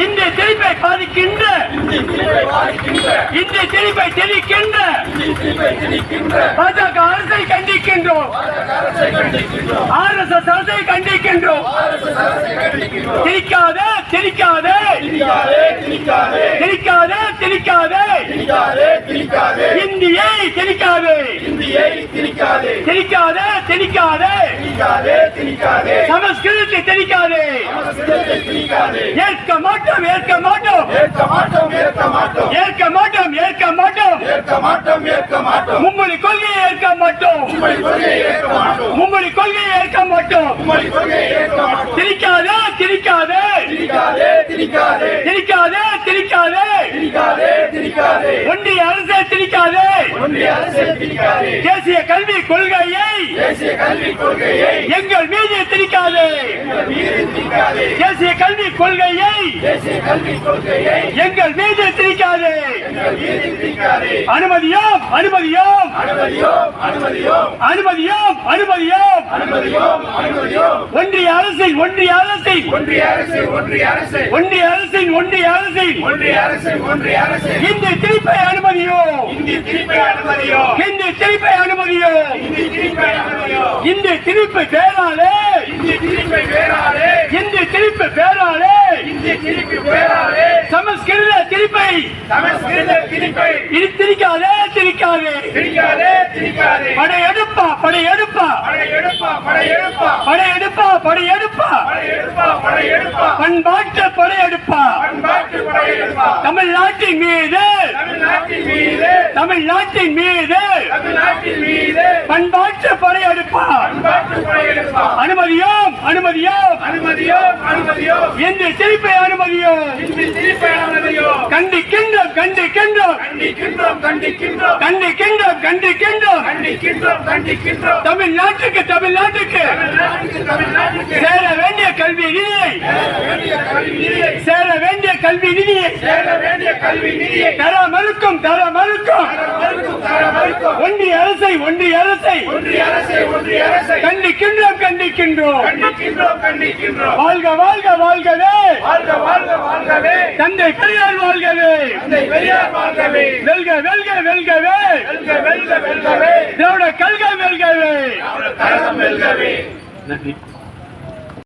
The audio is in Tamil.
இந்திய திணிப்பை பாதிக்கின்ற இந்திய திணிப்பை திணிக்கின்ற பாஜக அரசை கண்டிக்கின்றோம். RSS அரசை கண்டிக்கின்றோம். திணிக்காதே திணிக்காதே திணிக்காதே திணிக்காதே இந்தியை திணிக்காதே திணிக்காதே திணிக்காதே சமஸ்கிருதத்தை திணிக்காதே. ஏற்க மாட்டோம் ஏற்க மாட்டோம் ஏற்க மாட்டோம் ஏற்க மாட்டோம் மும்மொழி கொள்கையை ஏற்க மாட்டோம் மும்மொழி கொள்கையை ஏற்க மாட்டோம். திணிக்காதே திணிக்காதே திணிக்காதே திணிக்காதே ஒன்றிய அரசை திணிக்காதே. தேசிய கல்விக் கொள்கையை எங்கள் மீது திணிக்காதே. தேசிய கல்விக் கொள்கையை எங்கள் மீது திணிக்காதே. அனுமதியோம் அனுமதியோம் அனுமதியோம் அனுமதியோம் ஒன்றிய அரசின் ஒன்றிய அரசின் இந்திய திணிப்பை அனுமதியோம். இந்திய திணிப்பை அனுமதியோம். இந்திய திணிப்பு பேராலே இந்திய திணிப்பு பேராலே சமஸ்கிருத திணிப்பை திணிக்காதே திணிக்காதே படையெடுப்பா படையெடுப்பா படையெடுப்பா படையெடுப்பா பண்பாட்டு படையெடுப்பா தமிழ்நாட்டின் மீது பண்பாட்டு படையெடுப்பா. அனுமதியோம் இந்திய திணிப்பை அனுமதியோம். கண்டிக்கின்றோம் தமிழ்நாட்டுக்கு சேர வேண்டிய கல்வி நிதியை தர மறுக்கும் ஒன்றிய அரசை கண்டிக்கின்றோம். வாழ்கவே தந்தை பெரியார் வாழ்கவே வெல்கவே திராவிட கழகம் வெல்கவே. நன்றி.